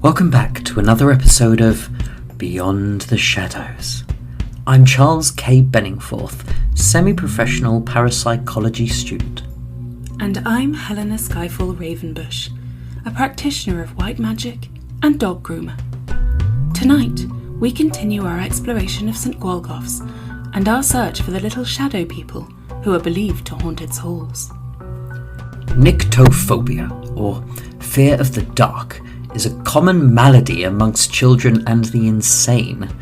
Welcome back to another episode of Beyond the Shadows. I'm Charles K. Benningforth, semi-professional parapsychology student. And I'm Helena Skyfall Ravenbush, a practitioner of white magic and dog groomer. Tonight, we continue our exploration of St. Gwalgoth's and our search for the little shadow people who are believed to haunt its halls. Nyctophobia, or fear of the dark, is a common malady amongst children and the insane,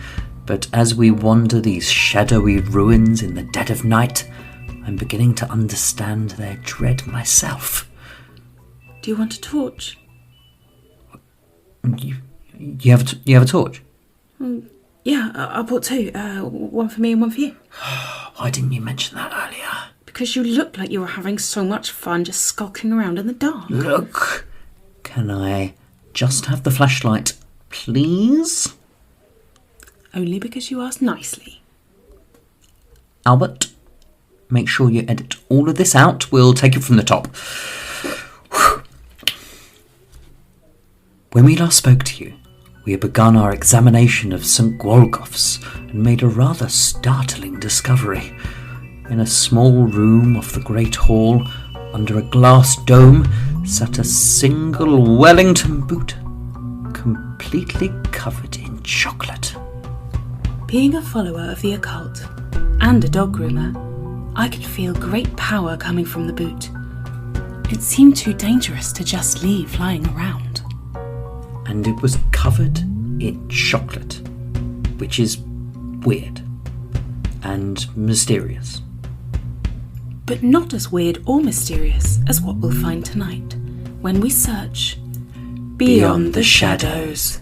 but as we wander these shadowy ruins in the dead of night, I'm beginning to understand their dread myself. Do you want a torch? You have a torch? Yeah, I bought two. One for me and one for you. Why didn't you mention that earlier? Because you looked like you were having so much fun just skulking around in the dark. Look, can I just have the flashlight, please? Only because you asked nicely. Albert, make sure you edit all of this out. We'll take it from the top. When we last spoke to you, we had begun our examination of St. Gwalgoth's and made a rather startling discovery. In a small room off the Great Hall, under a glass dome, sat a single Wellington boot, completely covered in chocolate. Being a follower of the occult and a dog groomer, I could feel great power coming from the boot. It seemed too dangerous to just leave lying around. And it was covered in chocolate, which is weird and mysterious. But not as weird or mysterious as what we'll find tonight when we search Beyond the Shadows.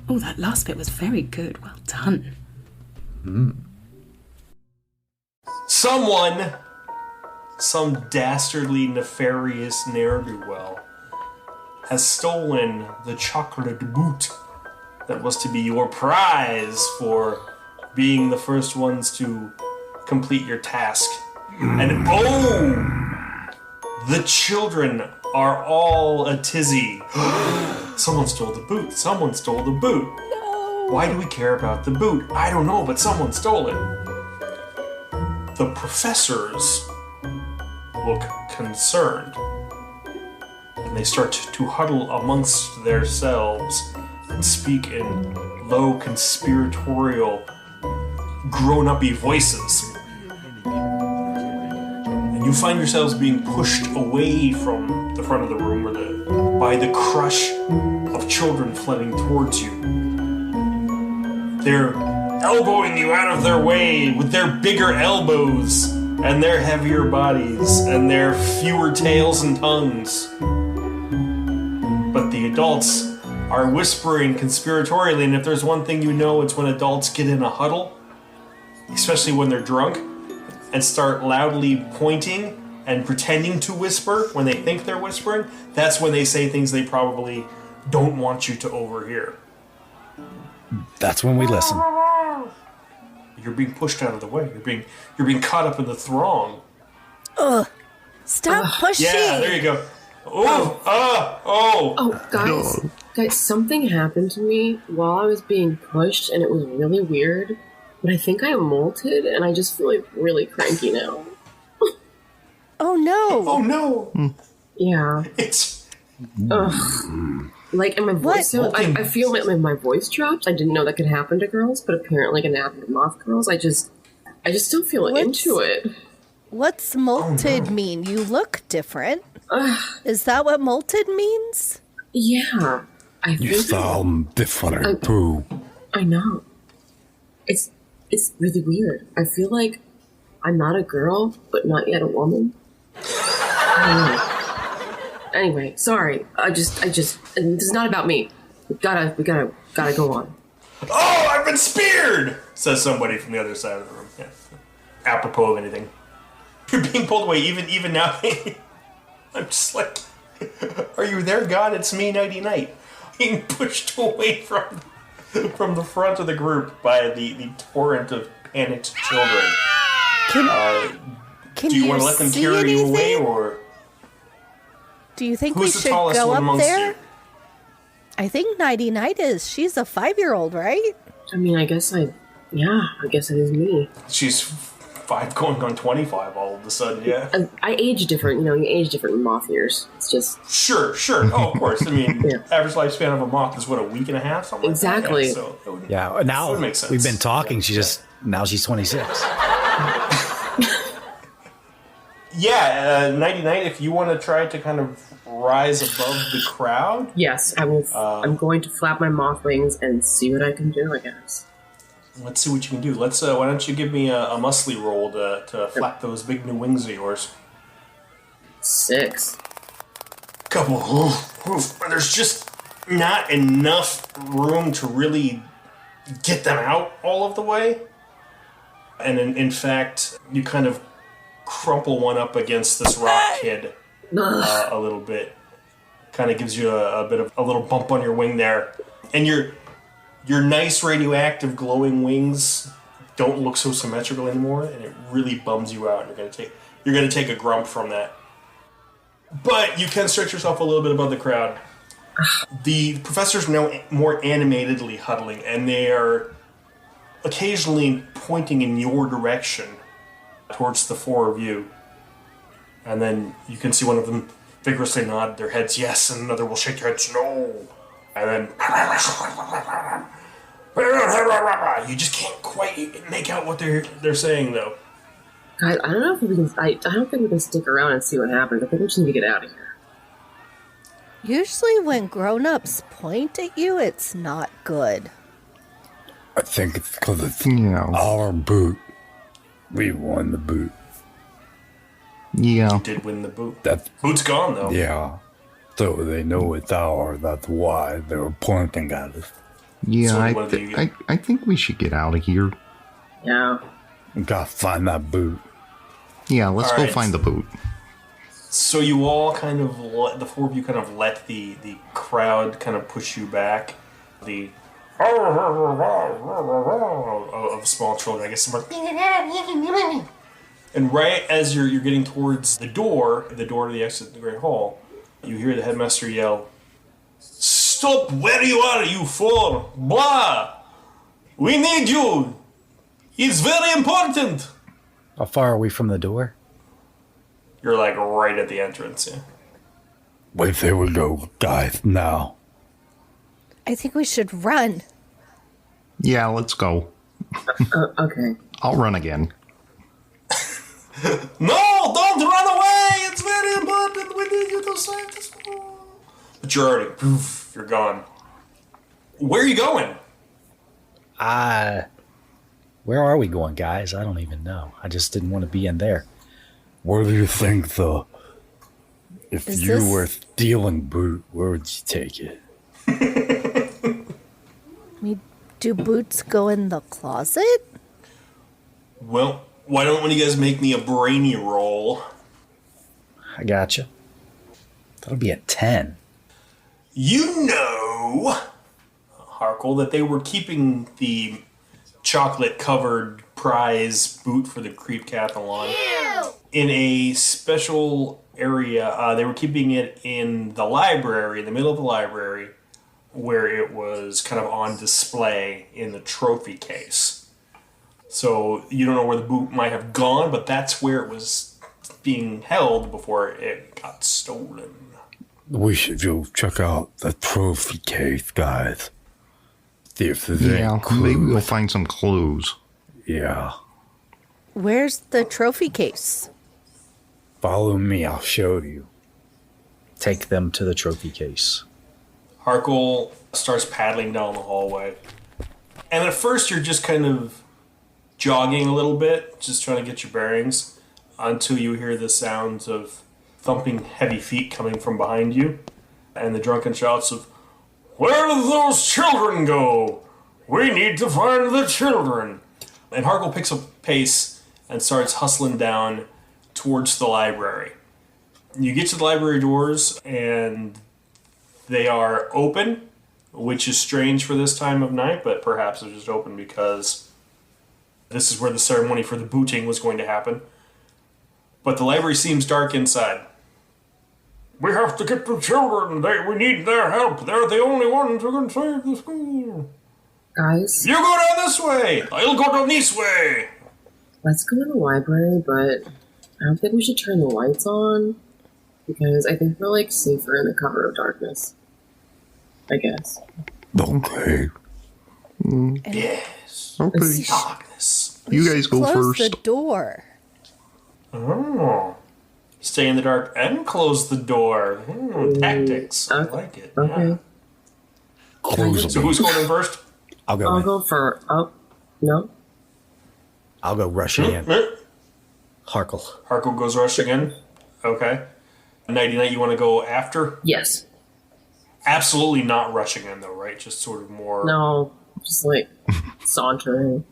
Oh, that last bit was very good. Well done. Someone, some dastardly, nefarious ne'er-do-well, has stolen the chocolate boot that was to be your prize for being the first ones to complete your task. And the children are all a tizzy. Someone stole the boot. Someone stole the boot. No. Why do we care about the boot? I don't know, but someone stole it. The professors look concerned. And they start to huddle amongst themselves and speak in low, conspiratorial, grown-up-y voices. And you find yourselves being pushed away from the front of the room by the crush of children flooding towards you. They're elbowing you out of their way with their bigger elbows and their heavier bodies and their fewer tails and tongues. But the adults are whispering conspiratorially, and if there's one thing you know, it's when adults get in a huddle, especially when they're drunk, and start loudly pointing and pretending to whisper when they think they're whispering, that's when they say things they probably don't want you to overhear. That's when we listen. You're being pushed out of the way. You're being caught up in the throng. Ugh. Stop pushing. Yeah, there you go. Oh, guys, something happened to me while I was being pushed, and it was really weird. But I think I molted, and I just feel like really cranky now. Oh no! Oh no! Yeah. It's like, and my voice. So I feel like my voice drops. I didn't know that could happen to girls, but apparently it can happen to Mothgirls. I just don't feel into it. What's molted mean? You look different. Is that what molted means? Yeah. You sound different too. I know. It's really weird. I feel like I'm not a girl, but not yet a woman. Anyway, sorry. I just. This is not about me. We gotta go on. Oh, I've been speared! Says somebody from the other side of the room. Yeah. Apropos of anything. You're being pulled away even now. I'm just like, are you there, God? It's me, Nighty Night. Being pushed away from the front of the group by the torrent of panicked children. Do you want to let them carry you away, or do you think who's we the should tallest go one up amongst there? you? I think Nighty Night is. She's a 5-year-old, right? I mean, I guess it is me. She's 5 going on 25 all of a sudden, yeah. I age different, you age different in moth years. It's just... Sure. Oh, of course. I mean, average lifespan of a moth is, what, a week and a half? Something exactly. Like that. So now would make sense. we've been talking. Now she's 26. Nighty Night, if you want to try to kind of rise above the crowd. Yes, I will. I'm going to flap my moth wings and see what I can do, I guess. Let's see what you can do. Why don't you give me a muscly roll to flap those big new wings of yours? 6. Couple. There's just not enough room to really get them out all of the way. And in fact, you kind of crumple one up against this rock kid a little bit. Kind of gives you a bit of a little bump on your wing there. And your nice radioactive glowing wings don't look so symmetrical anymore, and it really bums you out. You're gonna take a grump from that. But you can stretch yourself a little bit above the crowd. The professor's now more animatedly huddling, and they are occasionally pointing in your direction towards the 4 of you. And then you can see one of them vigorously nod their heads yes, and another will shake their heads no. And then you just can't quite make out what they're saying, though. Guys, I don't know if we can. I don't think we can stick around and see what happens. I think we just need to get out of here. Usually when grown-ups point at you, it's not good. I think it's because it's our boot. We won the boot. Yeah. You did win the boot. Boot's gone, though. Yeah. So they know it's ours. That's why they were pointing at us. Yeah, so I think we should get out of here. Yeah. We gotta find that boot. Yeah, let's go find the boot. So you all kind of, the 4 of you kind of let the crowd kind of push you back. The of small children, I guess. And right as you're getting towards the door to the exit of the Great Hall, you hear the headmaster yell, "Stop where you are, you 4! Blah! We need you! It's very important!" How far are we from the door? You're like right at the entrance, yeah. Wait, there we go, guys, now. I think we should run. Yeah, let's go. Okay. I'll run again. No, don't run away! It's very important. We need you to save this. But you're already, you're gone. Where are you going? Where are we going, guys? I don't even know. I just didn't want to be in there. Where do you think if you were stealing boot, where would you take it? Do boots go in the closet? Well, why don't one of you guys make me a brainy roll? I gotcha. That'll be a 10. You know, Harkle, that they were keeping the chocolate-covered prize boot for the Creepcathlon in a special area. They were keeping it in the library, in the middle of the library, where it was kind of on display in the trophy case. So you don't know where the boot might have gone, but that's where it was being held before it got stolen. We should go check out the trophy case, guys. See if there's any clues. Maybe we'll find some clues. Yeah. Where's the trophy case? Follow me, I'll show you. Take them to the trophy case. Harkle starts paddling down the hallway. And at first you're just kind of jogging a little bit, just trying to get your bearings, until you hear the sounds of thumping heavy feet coming from behind you, and the drunken shouts of, "Where did those children go? We need to find the children." And Harkle picks up pace and starts hustling down towards the library. You get to the library doors, and they are open, which is strange for this time of night, but perhaps they're just open because this is where the ceremony for the booting was going to happen. But the library seems dark inside. We have to get the children. We need their help. They're the only ones who can save the school. Guys? You go down this way. I'll go down this way. Let's go to the library, but I don't think we should turn the lights on. Because I think we're, like, safer in the cover of darkness. I guess. Okay. Yes. Okay. Darkness. You guys go Close first. the door. Oh. Stay in the dark and close the door. Tactics. I like it. Okay. Yeah. Close So who's going in first? I'll go. I'll in. go for... Oh, no? I'll go rushing in. Harkle. Harkle goes rushing in. Okay. Nighty Night, you want to go after? Yes. Absolutely not rushing in, though, right? Just sort of more... No. Just, like, sauntering.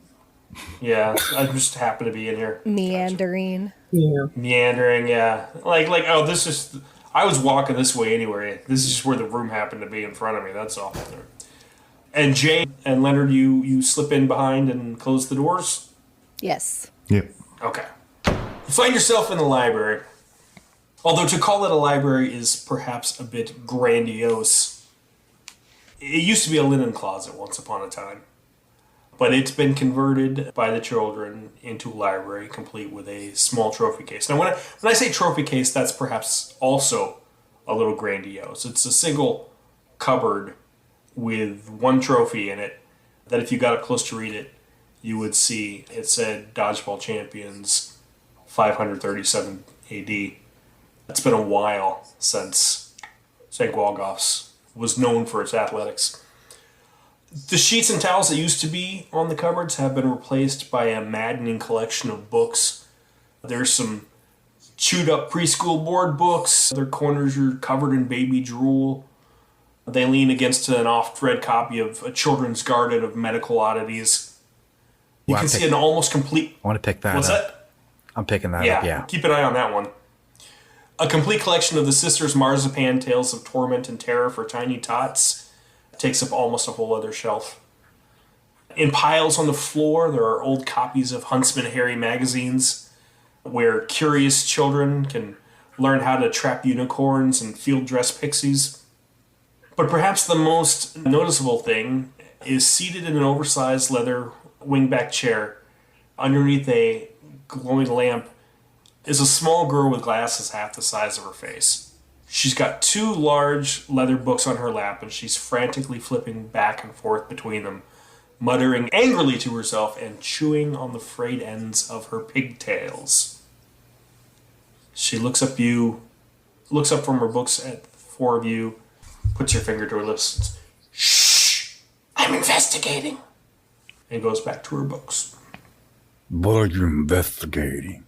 Yeah, I just happen to be in here. Meandering. Yeah. Meandering, yeah. Like, oh, this is... I was walking this way anyway. This is just where the room happened to be in front of me, that's all. And Jay and Leonard, you slip in behind and close the doors? Yes. Yep. Okay. You find yourself in the library. Although to call it a library is perhaps a bit grandiose. It used to be a linen closet once upon a time. But it's been converted by the children into a library, complete with a small trophy case. Now, when I say trophy case, that's perhaps also a little grandiose. It's a single cupboard with one trophy in it that if you got up close to read it, you would see it said Dodgeball Champions 537 AD. It's been a while since St. Wallgoff's was known for its athletics. The sheets and towels that used to be on the cupboards have been replaced by a maddening collection of books. There's some chewed up preschool board books. Their corners are covered in baby drool. They lean against an oft-read copy of A Children's Garden of Medical Oddities. You can see an almost complete... I want to pick that What's up. that? I'm picking that up, yeah. Keep an eye on that one. A complete collection of the Sisters Marzipan Tales of Torment and Terror for Tiny Tots takes up almost a whole other shelf. In piles on the floor, there are old copies of Huntsman Harry magazines where curious children can learn how to trap unicorns and field dress pixies. But perhaps the most noticeable thing is seated in an oversized leather wingback chair underneath a glowing lamp is a small girl with glasses half the size of her face. She's got two large leather books on her lap, and she's frantically flipping back and forth between them, muttering angrily to herself and chewing on the frayed ends of her pigtails. She looks up from her books at the four of you, puts her finger to her lips, and says, "Shh! I'm investigating!" and goes back to her books. What are you investigating?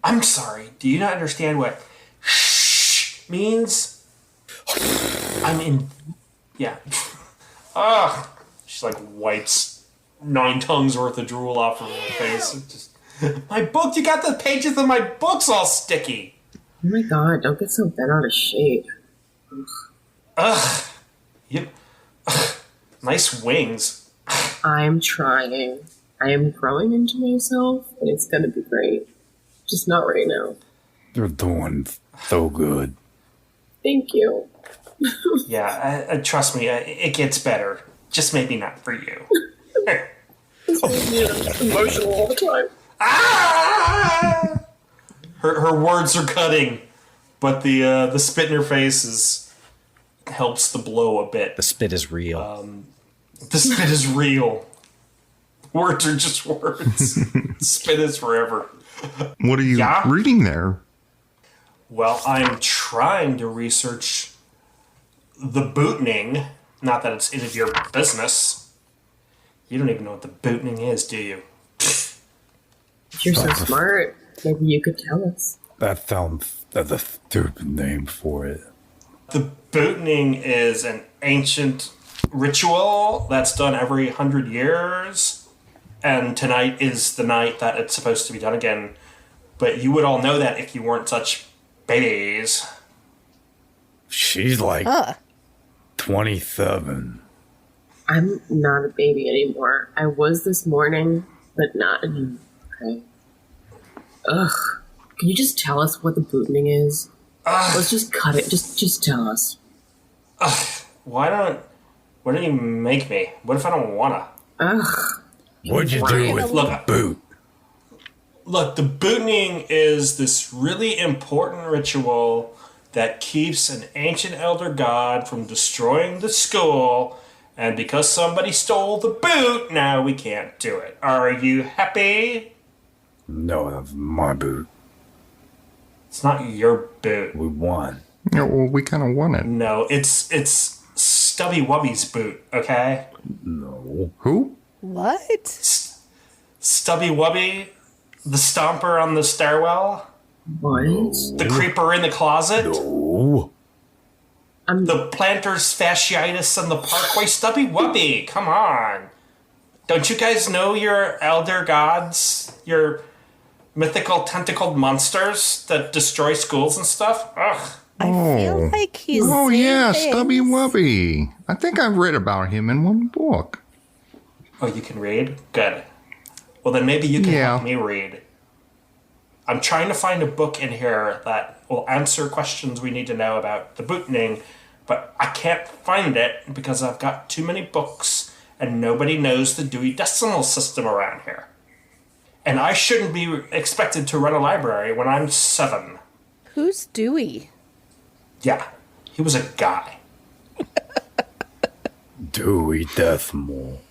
I'm sorry, do you not understand what shh means? Yeah. Ugh. She's like wipes 9 tongues worth of drool off of her face. My book, you got the pages of my books all sticky. Oh my god, don't get so bent out of shape. Ugh. Yep. Ugh. Nice wings. I'm trying. I am growing into myself, and it's gonna be great. Just not right now. You're doing so good. Thank you. Yeah, trust me, it gets better. Just maybe not for you. Emotional all the time. Ah! Her words are cutting, but the spit in her face helps the blow a bit. The spit is real. The spit is real. Words are just words. Spit is forever. What are you reading there? Well, I'm trying to research the bootning. Not that it's any of your business. You don't even know what the bootning is, do you? If you're so smart, maybe you could tell us. That sounds like a stupid name for it. The bootning is an ancient ritual that's done every 100 years. And tonight is the night that it's supposed to be done again. But you would all know that if you weren't such babies. She's like 27. I'm not a baby anymore. I was this morning, but not anymore. Okay. Ugh. Can you just tell us what the bootning is? Let's just cut it. Just tell us. Why don't you make me? What if I don't wanna? What'd you do with the boot? Look, the booting is this really important ritual that keeps an ancient elder god from destroying the school, and because somebody stole the boot, now we can't do it. Are you happy? No, that's my boot. It's not your boot. We won. Yeah, well, we kind of won it. No, it's Stubby Wubby's boot, okay? No. Who? What? Stubby Wubby, the stomper on the stairwell, What? the creeper in the closet, No. the planter's fasciitis on the parkway. Stubby Wubby, come on. Don't you guys know your elder gods? Your mythical tentacled monsters that destroy schools and stuff? Ugh. I feel like he's. Oh, saying yeah, things. Stubby Wubby. I think I've read about him in one book. Oh, you can read? Good. Well, then maybe you can help me read. I'm trying to find a book in here that will answer questions we need to know about the bootening, but I can't find it because I've got too many books and nobody knows the Dewey Decimal System around here. And I shouldn't be expected to run a library when I'm 7. Who's Dewey? Yeah, he was a guy. Dewey Decimal.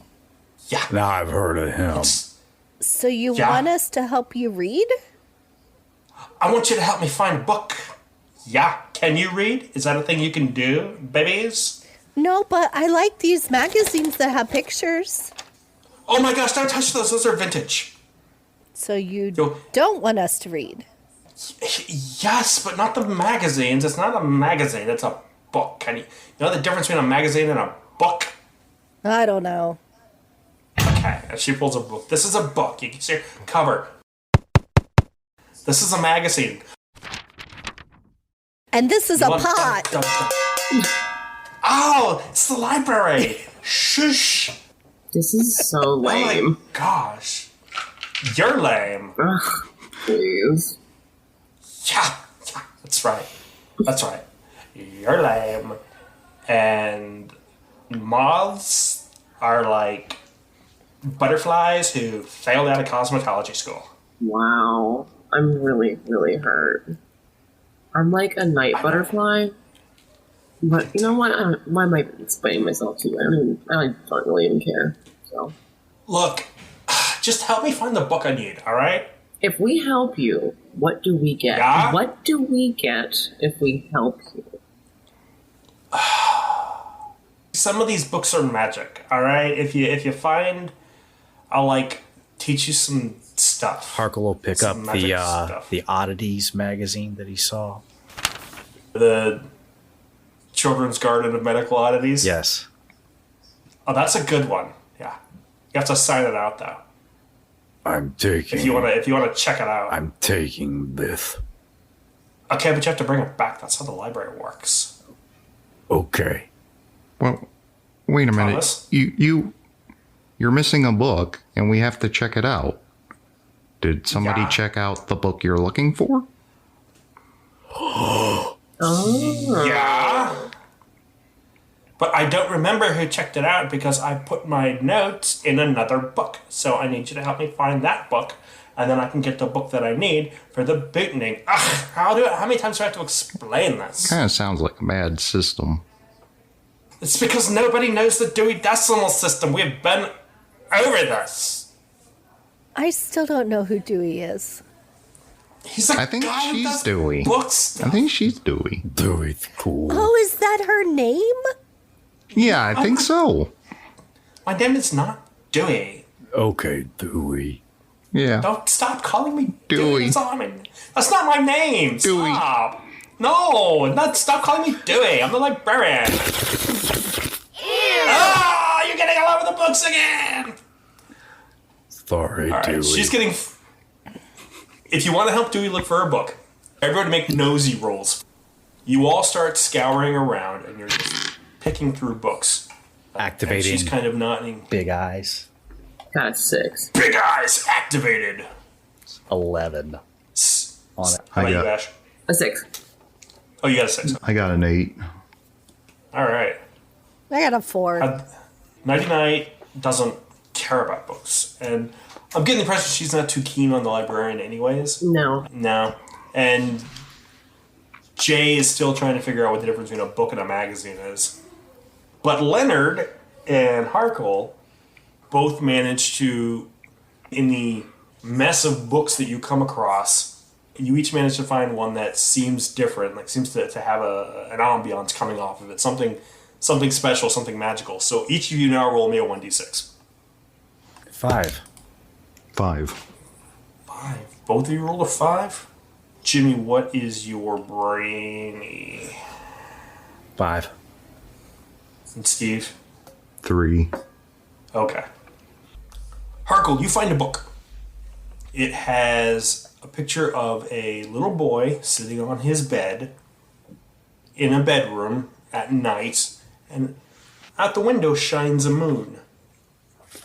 Yeah. Now I've heard of him. So you want us to help you read? I want you to help me find a book. Yeah. Can you read? Is that a thing you can do, babies? No, but I like these magazines that have pictures. Oh my gosh, don't touch those. Those are vintage. So you don't want us to read? Yes, but not the magazines. It's not a magazine. It's a book. You know the difference between a magazine and a book? I don't know. Okay, and she pulls a book. This is a book. You can see her cover. This is a magazine. And this is a pot. Oh, it's the library. Shush. This is so lame. Oh my gosh. You're lame. Ugh, please. Yeah, that's right. That's right. You're lame. And moths are like butterflies who failed out of cosmetology school. Wow. I'm really, really hurt. I'm like a night butterfly. But you know what? Why am I explaining myself to you? I don't really even care. So, look, just help me find the book I need, alright? If we help you, what do we get? Yeah? What do we get if we help you? Some of these books are magic, alright? If you find, I'll teach you some stuff. Harkle will pick up stuff. the Oddities magazine that he saw. The Children's Garden of Medical Oddities? Yes. Oh, that's a good one. Yeah. You have to sign it out though. I'm taking. If you wanna check it out. I'm taking this. Okay, but you have to bring it back. That's how the library works. Okay. Well, wait a minute. Thomas? You're missing a book, and we have to check it out. Did somebody Yeah. check out the book you're looking for? Oh. Yeah. But I don't remember who checked it out because I put my notes in another book. So I need you to help me find that book, and then I can get the book that I need for the bootening. Ugh, how many times do I have to explain this? Kind of sounds like a bad system. It's because nobody knows the Dewey Decimal System. We've been over this. I still don't know who Dewey is. He's a I think guy who she's does Dewey. books. I think she's Dewey. Dewey's cool. Oh, is that her name? Yeah, I think so. My name is not Dewey. Okay, Dewey. Yeah. Don't stop calling me Dewey. Dewey. That's not my name. Dewey. Stop. No, stop calling me Dewey. I'm the librarian. Ah, you're getting all over the books again. Sorry, All right, Dewey. she's getting. If you want to help Dewey look for her book, everyone make nosy rolls. You all start scouring around, and you're just picking through books. Activating. And she's kind of nodding. Big eyes. Got a 6. Big eyes activated. 11 on it. How about you, Ash? A 6. Oh, you got a 6. I got an 8. All right. I got a 4. Nighty Night doesn't care about books. And I'm getting the impression she's not too keen on the librarian anyways. No. And Jay is still trying to figure out what the difference between a book and a magazine is. But Leonard and Harkle both manage to, in the mess of books that you come across, you each manage to find one that seems different, like seems to have an ambiance coming off of it, something special, something magical. So each of you now roll me a 1d6. 5. 5. Both of you rolled a 5? Jimmy, what is your brainy? 5. And Steve? 3. Okay. Harkle, you find a book. It has a picture of a little boy sitting on his bed in a bedroom at night, and out the window shines a moon.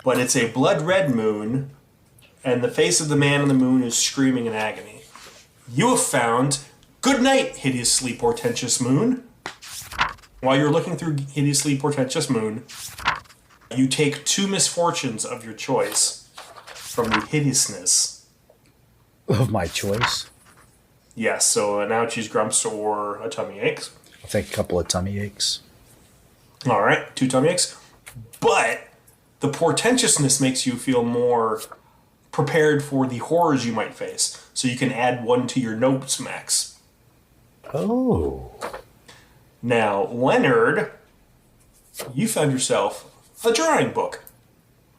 But it's a blood-red moon, and the face of the man on the moon is screaming in agony. You have found Good Night, Hideously Portentous Moon. While you're looking through Hideously Portentous Moon, you take 2 misfortunes of your choice from the hideousness. Of my choice? Yes, so an ouchies, grumps, or a tummy aches. I'll take a couple of tummy aches. All right, 2 tummy aches. But the portentousness makes you feel more prepared for the horrors you might face. So you can add 1 to your notes max. Oh. Now, Leonard, you found yourself a drawing book.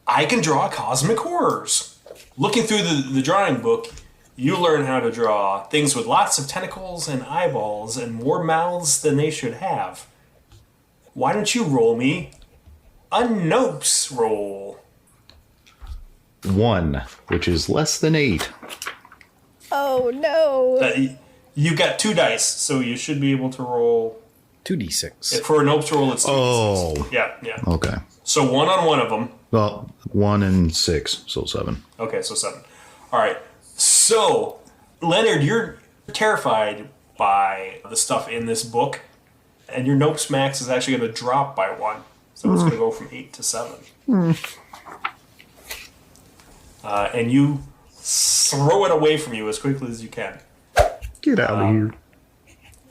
I can draw cosmic horrors. Looking through the drawing book, you learn how to draw things with lots of tentacles and eyeballs and more mouths than they should have. Why don't you roll me a notes roll? 1, which is less than 8. Oh, no. You got 2 dice, so you should be able to roll 2d6. For a notes roll, it's 2d6. Oh. Yeah. Okay. So 1 on one of them. Well, 1 and 6, so 7. Okay, so 7. All right. So, Leonard, you're terrified by the stuff in this book, and your notes max is actually going to drop by 1. So it's going to go from 8 to 7. And you throw it away from you as quickly as you can. Get out of here.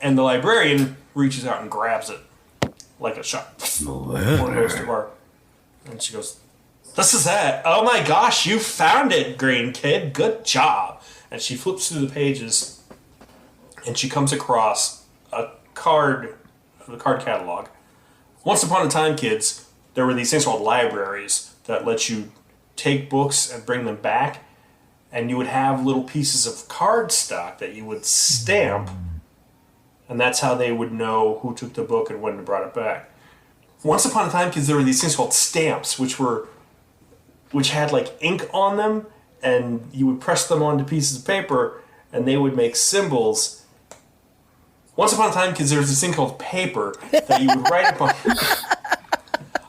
And the librarian reaches out and grabs it like a shot. One goes to her. And she goes, "This is it. Oh my gosh, you found it, green kid. Good job." And she flips through the pages and she comes across the card catalog. Once upon a time, kids, there were these things called libraries that let you take books and bring them back, and you would have little pieces of card stock that you would stamp, and that's how they would know who took the book and when to brought it back. Once upon a time, kids, there were these things called stamps, which had like ink on them, and you would press them onto pieces of paper, and they would make symbols. Once upon a time, kids, there was this thing called paper that you would write upon.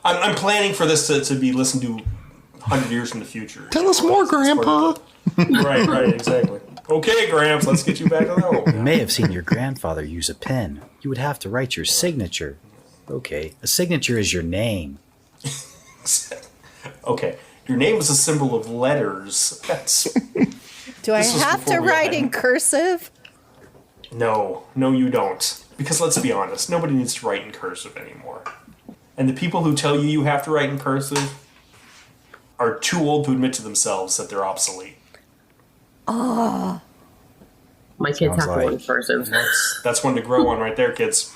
I'm planning for this to be listened to 100 years in the future. Tell us more, Grandpa. Right, exactly. Okay, Gramps, let's get you back on the road. You may have seen your grandfather use a pen. You would have to write your signature. Okay, a signature is your name. Okay, your name is a symbol of letters. Do I have to write in cursive? No, you don't. Because let's be honest, nobody needs to write in cursive anymore. And the people who tell you have to write in cursive are too old to admit to themselves that they're obsolete. Oh. My kids have to learn cursive. That's one to grow on right there, kids.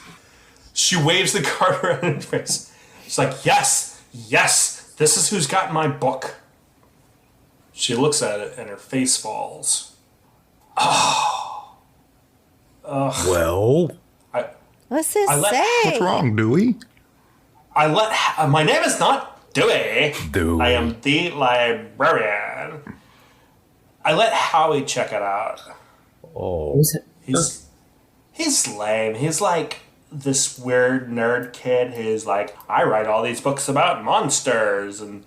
She waves the card around in her face. She's like, yes, this is who's got my book. She looks at it and her face falls. Well? What's this say? What's wrong, Dewey? My name is not Dewey. Dewey. I am the librarian. I let Howie check it out. Oh. He's lame. He's like this weird nerd kid who's like, I write all these books about monsters, and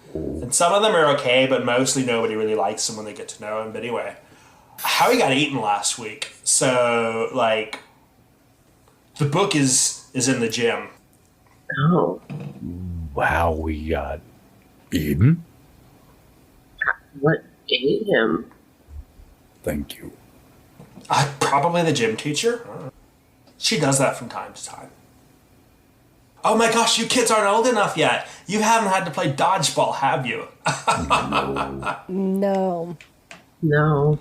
some of them are okay, but mostly nobody really likes them when they get to know him. But anyway, Howie got eaten last week, so like The book is in the gym. Oh. Wow, we got eaten? What ate him? Thank you. Probably the gym teacher. She does that from time to time. Oh my gosh, you kids aren't old enough yet. You haven't had to play dodgeball, have you? No. No.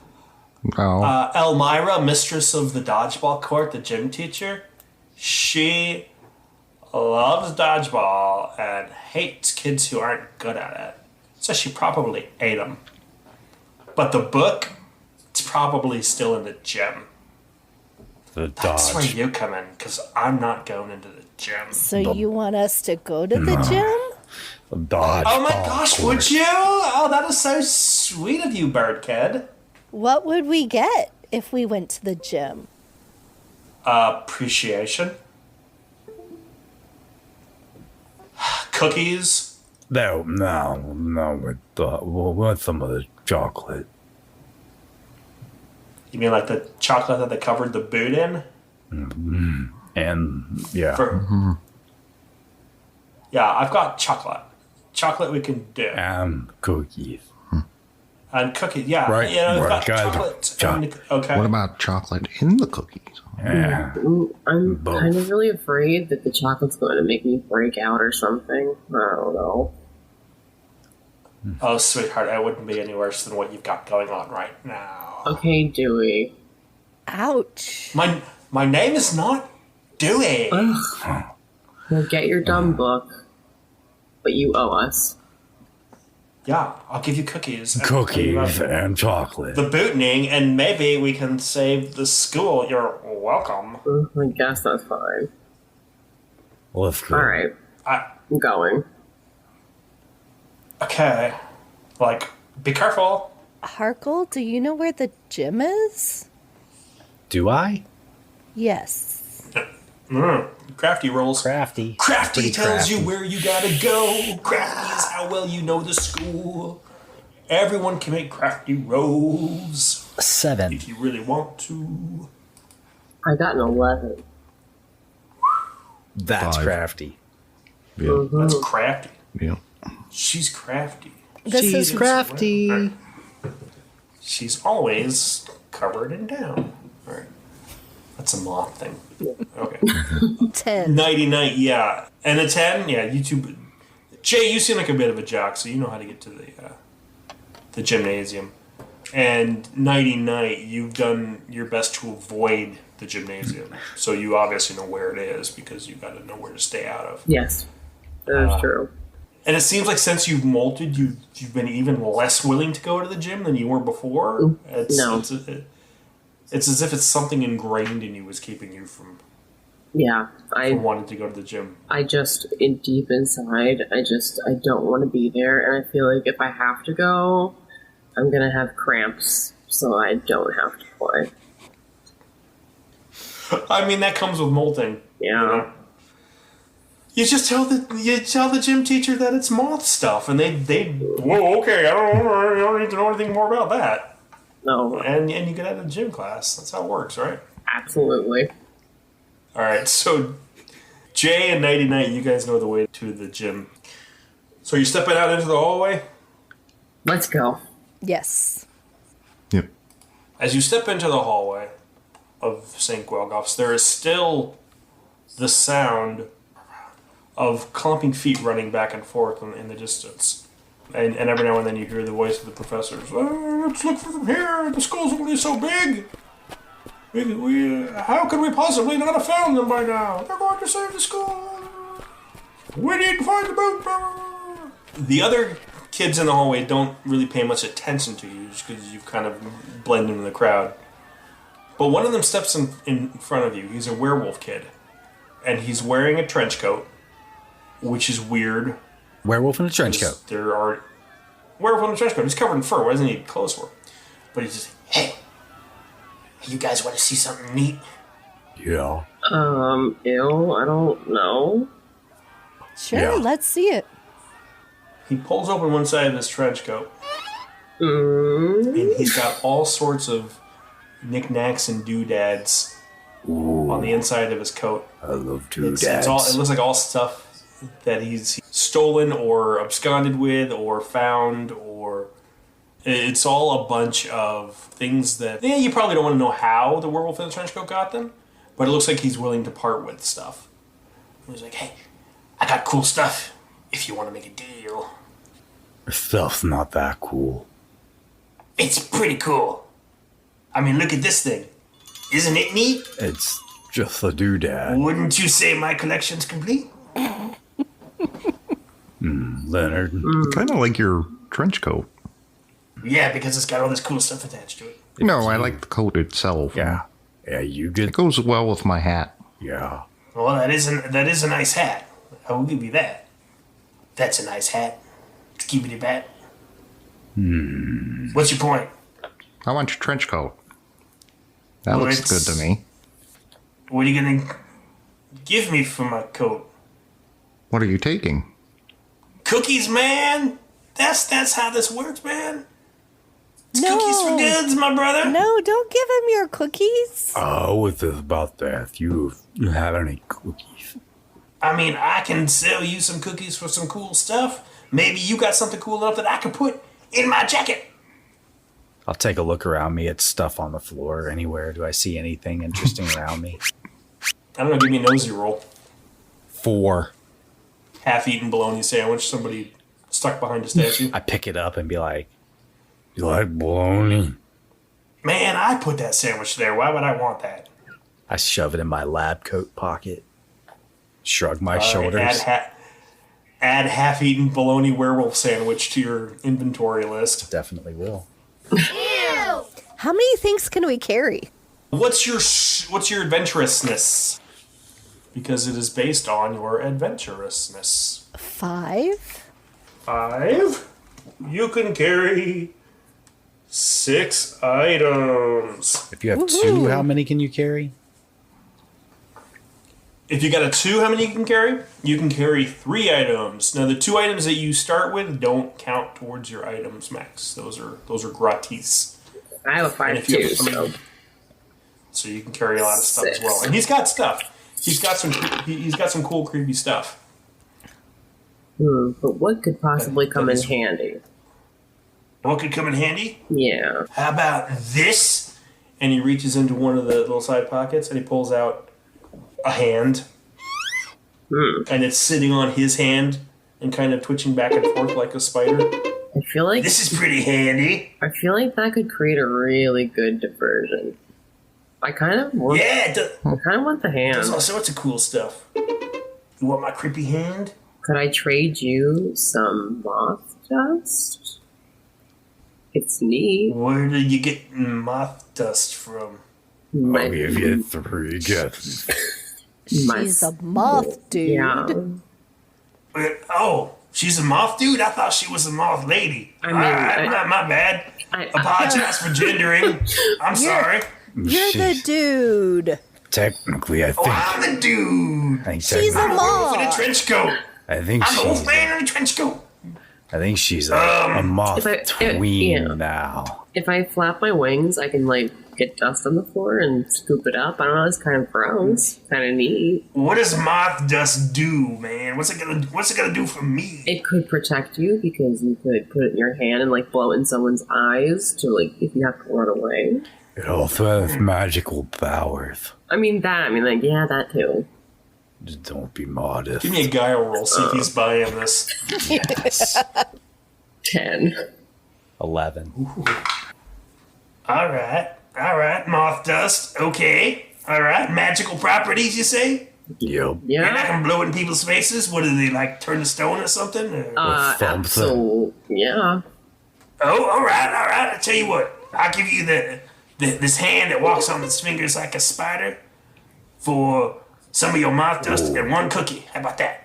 Oh. Elmira, mistress of the dodgeball court, the gym teacher, she loves dodgeball and hates kids who aren't good at it. So she probably ate them. But the book, it's probably still in the gym. That's where you come in, because I'm not going into the gym. So you want us to go to the gym? Oh my gosh, would you? Oh, that is so sweet of you, bird kid. What would we get if we went to the gym? Appreciation. Cookies. No, with some of the chocolate. You mean like the chocolate that they covered the boot in? And, yeah. Yeah, I've got chocolate. Chocolate we can do. And cookies. And cookies, yeah. Right, You know, we've got right, chocolate. Okay. What about chocolate in the cookies? Yeah. I'm Both. kind of really afraid that the chocolate's going to make me break out or something. I don't know. Oh, sweetheart, I wouldn't be any worse than what you've got going on right now. Okay, Dewey. Ouch. My name is not Dewey. Ugh. Well, get your dumb book, but you owe us. Yeah, I'll give you cookies. And Cookies and chocolate. the bootening, and maybe we can save the school. You're welcome. I guess that's fine. Let's go. Alright, I'm going. Okay. Like, be careful. Harkle, do you know where the gym is? Do I? Yes. Crafty rolls. Crafty. Crafty Pretty tells crafty. you where you gotta go. Crafty is how well you know the school. Everyone can make crafty rolls 7. if you really want to. I got an 11. That's 5. crafty. Yeah. That's crafty. Yeah. She's crafty. This is crafty. She's always covered in down. All right. That's a moth thing. Okay. 10. Nighty-night, yeah. And a 10, yeah, you two. Jay, you seem like a bit of a jock, so you know how to get to the gymnasium. And Nighty-night, you've done your best to avoid the gymnasium. So you obviously know where it is because you got to know where to stay out of. Yes, that is true. And it seems like since you've molted, you've been even less willing to go to the gym than you were before. No. It's as if it's something ingrained in you was keeping you from Yeah, wanting to go to the gym. I just, deep inside, I don't want to be there, and I feel like if I have to go, I'm gonna have cramps, so I don't have to play. I mean, that comes with molting. Yeah. You know? You just tell the gym teacher that it's moth stuff, and they whoa, okay, I don't need to know anything more about that. No, And you get out of the gym class. That's how it works, right? absolutely. All right, so Jay and Nighty-night, you guys know the way to the gym. So you're stepping out into the hallway? Let's go. Yes. Yep. As you step into the hallway of St. Guelgoff's, there is still the sound of clumping feet running back and forth in the distance. And every now and then you hear the voice of the professors. Let's look for them here. The school's only so big. How could we possibly not have found them by now? They're going to save the school. We need to find the boot. The other kids in the hallway don't really pay much attention to you just because you've kind of blended in the crowd. But one of them steps in front of you. He's a werewolf kid. And he's wearing a trench coat, which is weird. Werewolf in a trench coat. There are werewolf in a trench coat. He's covered in fur. Why doesn't he need clothes for? But he's just, hey, you guys want to see something neat? Yeah. Ew, I don't know. Sure, Yeah. let's see it. He pulls open one side of his trench coat, Mm. and he's got all sorts of knickknacks and doodads on the inside of his coat. I love It doodads. looks like all stuff that he's stolen or absconded with or found, or it's all a bunch of things that you probably don't want to know how the werewolf in the trench coat got them, but it looks like he's willing to part with stuff. He's like, hey, I got cool stuff if you want to make a deal. Stuff's not that cool. It's pretty cool. I mean, look at this thing. Isn't it neat? It's just a doodad. Wouldn't you say my collection's complete? Leonard. Kind of like your trench coat. Yeah, because it's got all this cool stuff attached to it. No, I like the coat itself. Yeah. Yeah, you get... It goes well with my hat. Yeah. Well, that is a nice hat. I will give you that. That's a nice hat. Skibidi bat. What's your point? I want your trench coat. That Well, looks it's- good to me. What are you gonna give me for my coat? What are you taking? Cookies, man. That's how this works, man. It's No. cookies for goods, my brother. No, don't give him your cookies. What is about that? You have any cookies? I mean, I can sell you some cookies for some cool stuff. Maybe you got something cool enough that I could put in my jacket. I'll take a look around me at stuff on the floor anywhere. Do I see anything interesting around me? I don't know, give me a nosy roll. 4. Half-eaten bologna sandwich, somebody stuck behind a statue. I pick it up and be like, You like bologna? Man, I put that sandwich there. Why would I want that? I shove it in my lab coat pocket, shrug my All right, shoulders. add half-eaten bologna werewolf sandwich to your inventory list. Definitely will. How many things can we carry? What's your adventurousness? Because it is based on your adventurousness. 5? 5. You can carry 6 items. If you have 2, how many can you carry? If you got a 2, how many you can carry? You can carry 3 items. Now, the 2 items that you start with don't count towards your items max. Those are gratis. I have a 5 And if you too, have so you can carry a lot of stuff as well. And he's got stuff. He's got some cool, creepy stuff. But what could possibly come in handy? What could come in handy? Yeah. How about this? And he reaches into one of the little side pockets and he pulls out a hand. And it's sitting on his hand and kind of twitching back and forth like a spider. I feel like This is pretty handy. I feel like that could create a really good diversion. I kind of want, Yeah, I kind of want the hand. there's all sorts of cool stuff. You want my creepy hand? Could I trade you some moth dust? It's neat. Where did you get moth dust from? My, I'll give you 3 guesses. my- He's a moth dude. Yeah. Oh, she's a moth dude? I thought she was a moth lady. I mean, my bad. I- Apologize for gendering. I'm sorry. You're the dude. Technically, I Oh, think... I'm the dude. I think She's a I'm the wolf in a moth. trench coat. I think I'm the wolf she's... man in a trench coat. I think she's a moth tween yeah. now. If I flap my wings, I can like get dust on the floor and scoop it up. I don't know. It's kind of gross. Kind of neat. What does moth dust do, man? What's it gonna do for me? It could protect you because you could put it in your hand and like blow it in someone's eyes to like if you have to run away. It also has magical powers. I mean yeah, that too. Just don't be modest. Give me a guile roll, see if he's buying this. Yes. 10. 11. All right, moth dust. Okay. All right, magical properties, you say? Yep. And I Yeah. can blow it in people's faces. What do they like? Turn to stone or something? Or- something. Absolutely. Yeah. Oh, all right. I tell you what, I'll give you this hand that walks on its fingers like a spider for some of your moth dust and 1 cookie. How about that?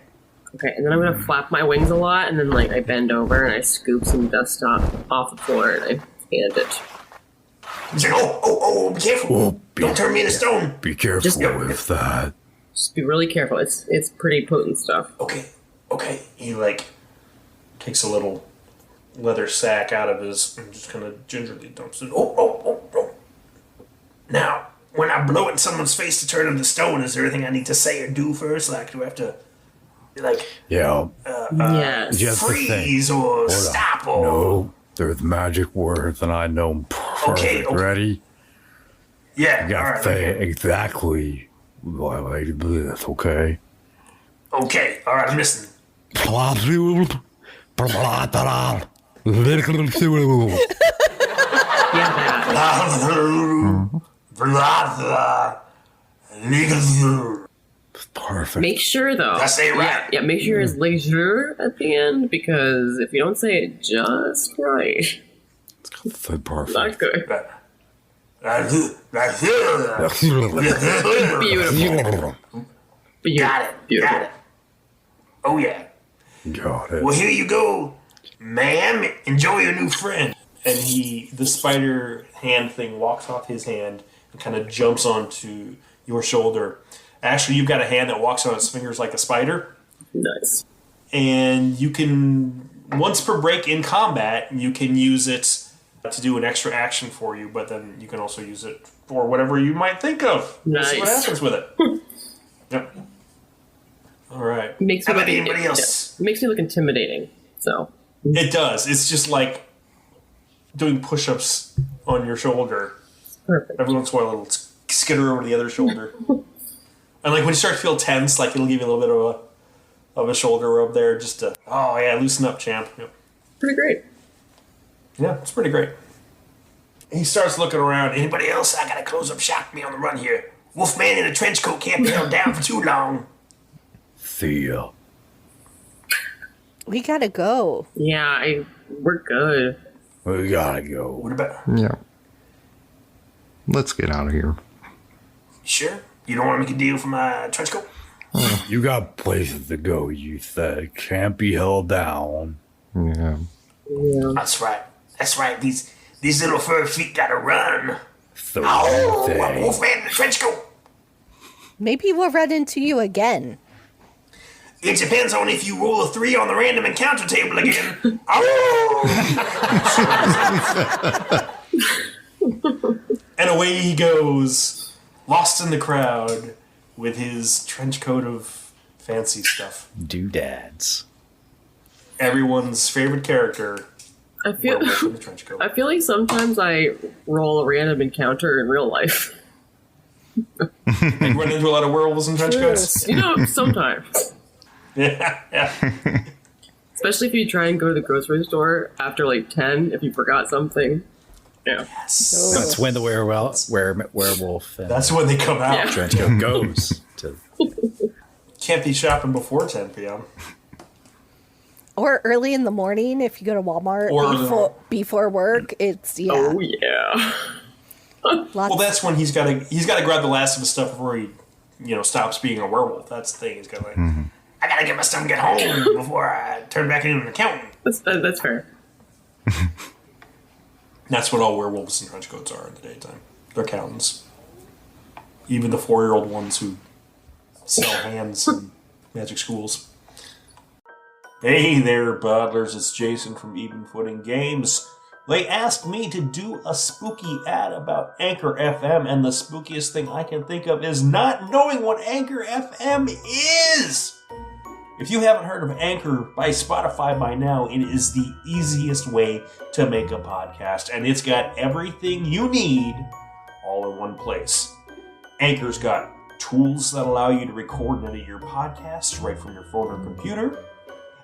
Okay, and then I'm gonna flap my wings a lot, and then like I bend over and I scoop some dust off the floor and I hand it. He's like, oh, be careful. Oh, Don't turn me into stone. Be careful Just- with that. Just be really careful. It's pretty potent stuff. Okay. He like takes a little leather sack out of his and just kind of gingerly dumps it. Oh. Now, when I blow it in someone's face to turn them to stone, is there anything I need to say or do first? Like, do I have to, like, Yeah. Yes. Just the thing. freeze or Hold on. stop or... No, there's magic words, and I know 'em perfect. Okay. Ready? Yeah, You got all to right. say exactly like this, okay? Okay, all right, I'm listening. Perfect. Make sure, though. I say it right. Yeah, make sure it's leisure at the end, because if you don't say it just right, So perfect. not good. Beautiful. Got it. Beautiful. Got it. Oh, yeah. Got it. Well, here you go, ma'am. Enjoy your new friend. And the spider hand thing walks off his hand and kind of jumps onto your shoulder. Actually, you've got a hand that walks on its fingers like a spider. Nice. And you can, once per break in combat, you can use it to do an extra action for you, but then you can also use it for whatever you might think of. We'll see what Nice. happens with it. Yep. All right. Makes How me about look, anybody else? Makes me look intimidating. So It does. It's just like doing push-ups on your shoulder. perfect. Every once in a while, it'll skitter over to the other shoulder. And like when you start to feel tense, like it'll give you a little bit of a shoulder rub there, just to loosen up, champ. Yep. Pretty great. Yeah, it's pretty great. He starts looking around. Anybody else? I gotta close up shop. Me on the run here. Wolfman in a trench coat can't be held down for too long. See ya. We gotta go. Yeah, we're good. We gotta go. What about? Yeah. Let's get out of here. Sure. You don't want to make a deal for my trench coat? You got places to go, you said. Can't be held down. Yeah. That's right. That's right. These little fur feet gotta run. So Oh, a thing. wolfman in a trench coat. Maybe we'll run into you again. It depends on if you roll a 3 on the random encounter table again. Oh! And away he goes, lost in the crowd, with his trench coat of fancy stuff. Doodads. Everyone's favorite character, I feel werewolf in the trench coat. I feel like sometimes I roll a random encounter in real life. You run into a lot of werewolves in trench coats? You know, sometimes. Yeah. Especially if you try and go to the grocery store after like 10 if you forgot something. Yeah. That's when the werewolf and That's when they come out. Yeah. trench coat goes to. Can't be shopping before 10 p.m. Or early in the morning if you go to Walmart Or before work. It's Oh, yeah. lots. Well, that's when he's got to grab the last of his stuff before he, stops being a werewolf. That's the thing. He's got like, I gotta get my stuff and get home before I turn back into an accountant. That's fair. That's what all werewolves in trench coats are in the daytime. They're accountants. Even the 4-year-old ones who sell hands in magic schools. Hey there, Butlers. It's Jason from Even Footing Games. They asked me to do a spooky ad about Anchor FM, and the spookiest thing I can think of is not knowing what Anchor FM is! If you haven't heard of Anchor by Spotify by now, it is the easiest way to make a podcast, and it's got everything you need all in one place. Anchor's got tools that allow you to record and edit your podcasts right from your phone or computer.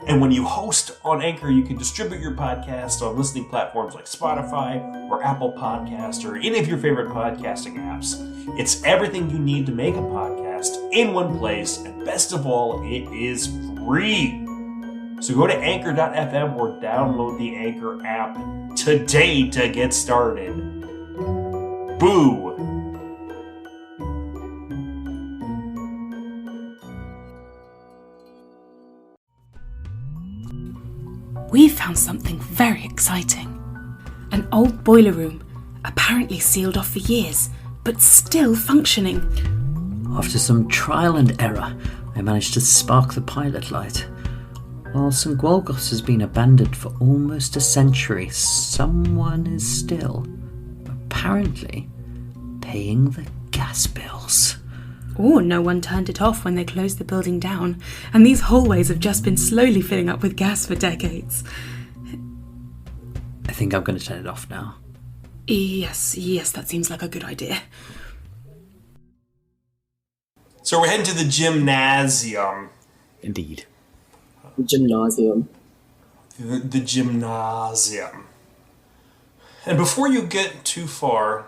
And when you host on Anchor, you can distribute your podcast on listening platforms like Spotify or Apple Podcasts or any of your favorite podcasting apps. It's everything you need to make a podcast in one place, and best of all, it is free. So go to anchor.fm or download the Anchor app today to get started. Boo! We found something very exciting. An old boiler room, apparently sealed off for years, but still functioning. After some trial and error, I managed to spark the pilot light. While St. Gwolgoth's has been abandoned for almost a century, someone is still, apparently, paying the gas gas bills. Or no one turned it off when they closed the building down, and these hallways have just been slowly filling up with gas for decades. I think I'm going to turn it off now. Yes, that seems like a good idea. So we're heading to the gymnasium. Indeed. Gymnasium. The gymnasium. And before you get too far,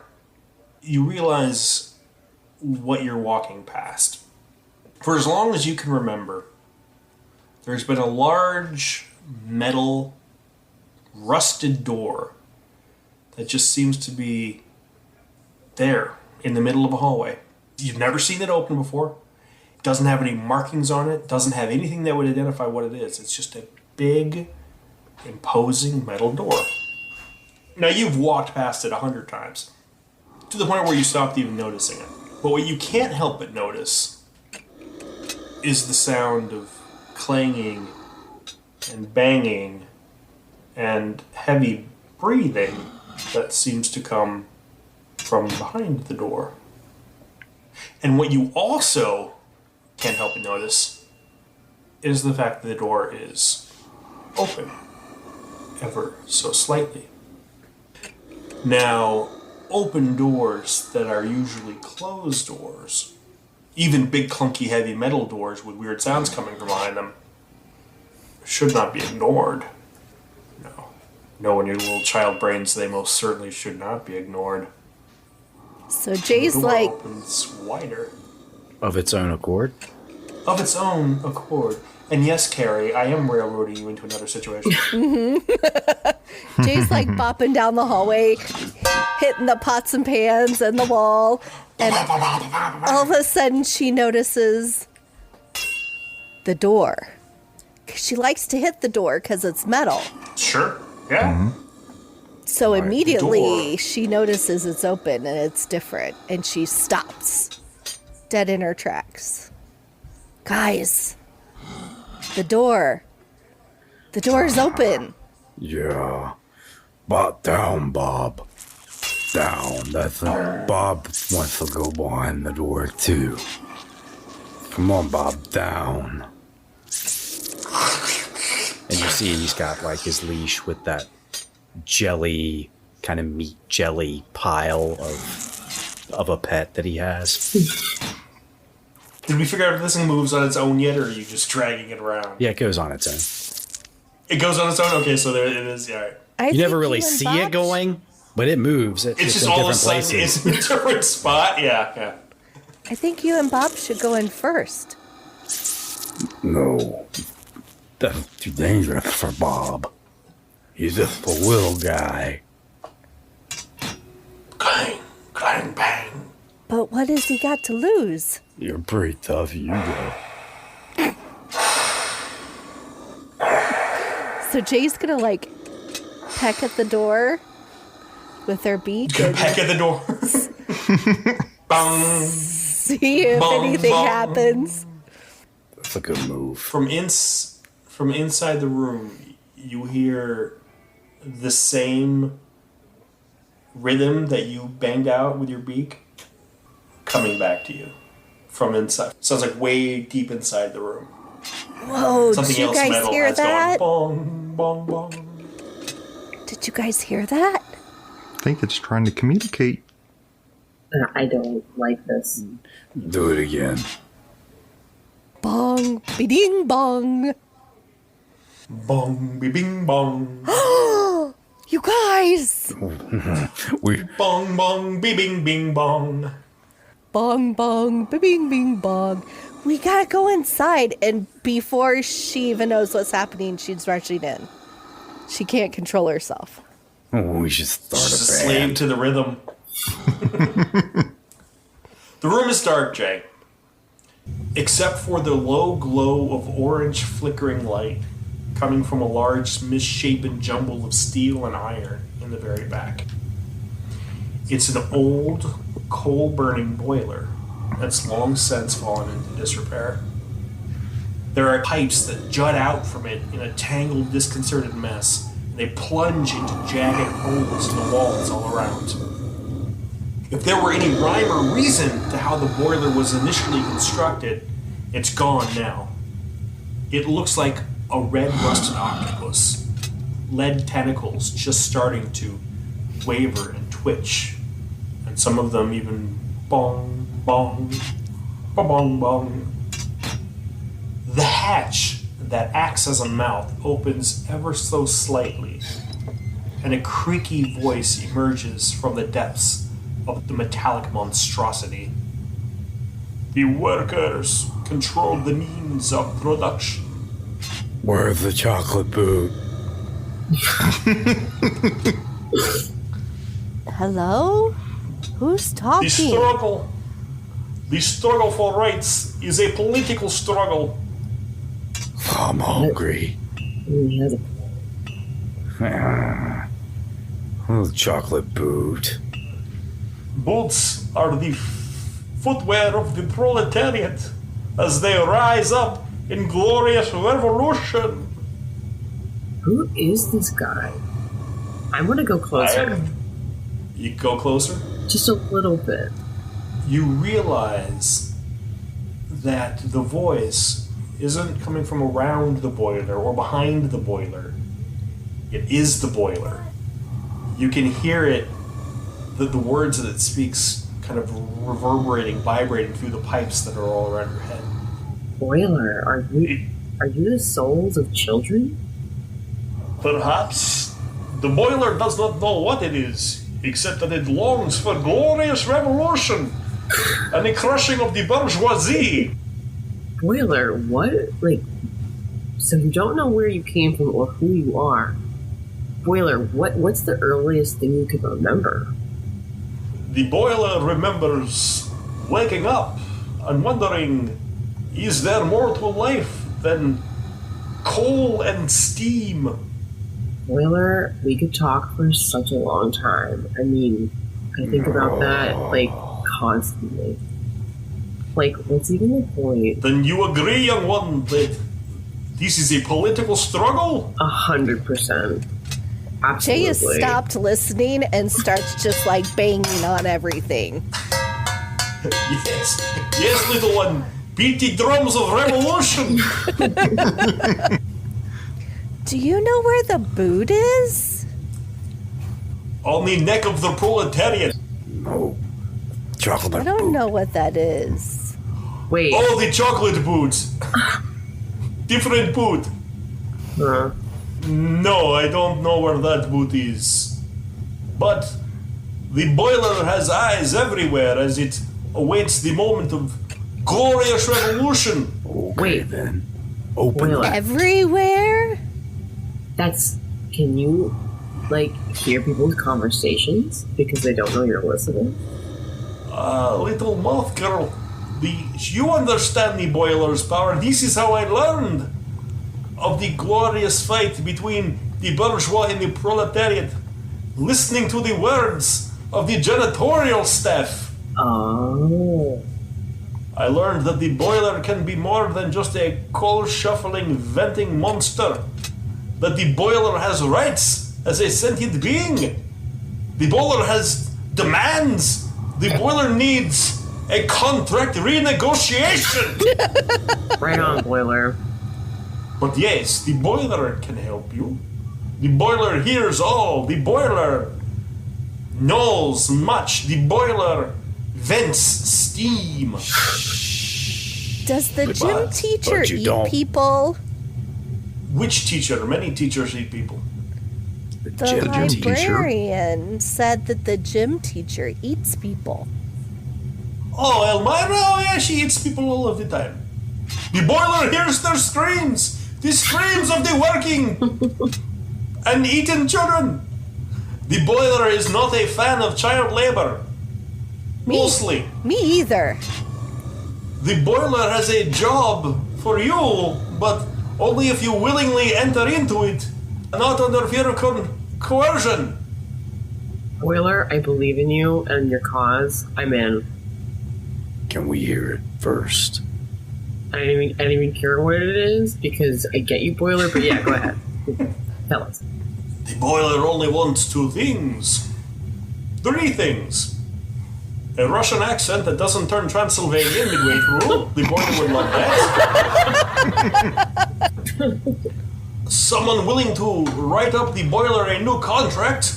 you realize what you're walking past. For as long as you can remember, there's been a large metal rusted door that just seems to be there in the middle of a hallway. You've never seen it open before. It doesn't have any markings on it. Doesn't have anything that would identify what it is. It's just a big, imposing metal door. Now, you've walked past it 100 times, to the point where you stopped even noticing it. But what you can't help but notice is the sound of clanging and banging and heavy breathing that seems to come from behind the door. And what you also can't help but notice is the fact that the door is open, ever so slightly. Now, open doors that are usually closed doors, even big clunky heavy metal doors with weird sounds coming from behind them, should not be ignored. No, in your little child brains, they most certainly should not be ignored. So Jay's the door like... opens wider. Of its own accord? Of its own accord. And yes, Carri, I am railroading you into another situation. Jay's like bopping down the hallway, hitting the pots and pans and the wall, and all of a sudden she notices the door. She likes to hit the door because it's metal. Sure, yeah. Mm-hmm. So immediately she notices it's open and it's different, and she stops, dead in her tracks. Guys, the door is open. Yeah. But down, Bob. Down. I think Bob wants to go behind the door, too. Come on, Bob, down. And you see he's got like his leash with that jelly, kind of meat jelly pile of a pet that he has. Did we figure out if this thing moves on its own yet, or are you just dragging it around? Yeah, it goes on its own. It goes on its own? Okay, so there it is. Yeah, all right. You never really see it going, but it moves. It's just in all of a different sudden places. it's in a different spot. Yeah. I think you and Bob should go in first. No. That's too dangerous for Bob. He's just a little guy. Clang, clang, bang. But what has he got to lose? You're pretty tough, you go. So Jay's gonna like peck at the door with her beak Gonna and peck at the door. Bang. see if Bong, anything bong. happens. That's a good move. From inside the room, you hear the same rhythm that you banged out with your beak coming back to you from inside. Sounds like way deep inside the room. Whoa, Something did you else guys metal hear has that? gone bong, bong, bong. Did you guys hear that? I think it's trying to communicate. I don't like this. Do it again. Bong, be-ding bong. Bong, be bing bong. You guys! We Bong, bong, be bing bing bong. Bong, bong, ba-bing, bing, bong. We gotta go inside, and before she even knows what's happening, she's rushing in. She can't control herself. we should start She's a a slave band. to the rhythm. The room is dark, Jay. Except for the low glow of orange flickering light coming from a large misshapen jumble of steel and iron in the very back. It's an old, coal-burning boiler that's long since fallen into disrepair. There are pipes that jut out from it in a tangled, disconcerted mess. They plunge into jagged holes in the walls all around. If there were any rhyme or reason to how the boiler was initially constructed, it's gone now. It looks like a red rusted octopus, lead tentacles just starting to waver and twitch, and some of them even bong, bong, bong, bong. The hatch that acts as a mouth opens ever so slightly, and a creaky voice emerges from the depths of the metallic monstrosity. The workers control the means of production. Where's the chocolate boot? Hello? Who's talking? The struggle for rights is a political struggle. I'm hungry. Oh, chocolate boot. Boots are the footwear of the proletariat as they rise up in glorious revolution. Who is this guy? I want to go closer. You go closer? Just a little bit. You realize that the voice isn't coming from around the boiler or behind the boiler. It is the boiler. You can hear it, the words that it speaks kind of reverberating, vibrating through the pipes that are all around your head. Boiler, are you the souls of children? Perhaps. The boiler does not know what it is, except that it longs for glorious revolution and the crushing of the bourgeoisie. Boiler, what? Like, so you don't know where you came from or who you are. Boiler, what's the earliest thing you can remember? The boiler remembers waking up and wondering, is there more to life than coal and steam? Boiler, we could talk for such a long time. I mean, I think about that, like, constantly. Like, what's even the point? Then you agree, young one, that this is a political struggle? 100%. Absolutely. Jay has stopped listening and starts just like banging on everything. Yes, little one. Beat the drums of revolution. Do you know where the boot is? On the neck of the proletariat. No. Chocolate I don't boot. know what that is. Wait. Oh, the chocolate boot. Different boot. No, I don't know where that boot is. But the boiler has eyes everywhere as it awaits the moment of glorious revolution. Okay, Wait. then. Open Boiler. it. Everywhere? Can you, like, hear people's conversations because they don't know you're listening? Little Mothgirl, you understand the boiler's power. This is how I learned of the glorious fight between the bourgeois and the proletariat, listening to the words of the janitorial staff. Oh. I learned that the boiler can be more than just a coal-shuffling, venting monster. That the boiler has rights as a sentient being. The boiler has demands. The boiler needs a contract renegotiation. Right on, Boiler. But yes, the boiler can help you. The boiler hears all. The boiler knows much. The boiler vents steam. Does the gym teacher but you eat don't. people? Which teacher? Many teachers eat people. The gym teacher? librarian said that the gym teacher eats people. Oh, Elmira? Oh, yeah, she eats people all of the time. The boiler hears their screams. The screams of the working and eaten children. The boiler is not a fan of child labor. Mostly. Me either. The boiler has a job for you, but only if you willingly enter into it, not under fear of coercion. Boiler, I believe in you and your cause. I'm in. Can we hear it first? I don't even care what it is because I get you, Boiler, but yeah, go ahead. Tell us. The boiler only wants 2 things. 3 things. a Russian accent that doesn't turn Transylvanian midway through. The boiler would love that. Someone willing to write up the boiler a new contract.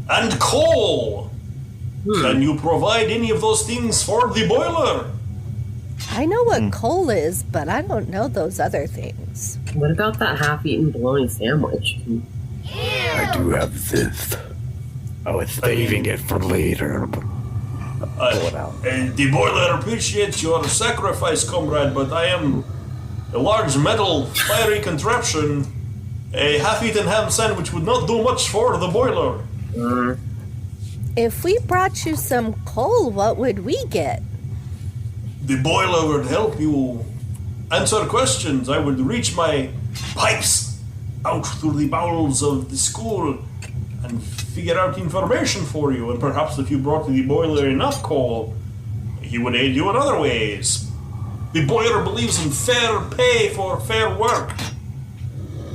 And coal. Can you provide any of those things for the boiler? I know what coal is, but I don't know those other things. What about that half-eaten bologna sandwich? I do have this. I was saving it for later. Pull it out. And the boiler appreciates your sacrifice, comrade, but I am a large metal fiery contraption. A half-eaten ham sandwich would not do much for the boiler. If we brought you some coal, what would we get? The boiler would help you answer questions. I would reach my pipes out through the bowels of the school and figure out information for you. And perhaps if you brought the boiler enough coal, he would aid you in other ways. The boiler believes in fair pay for fair work.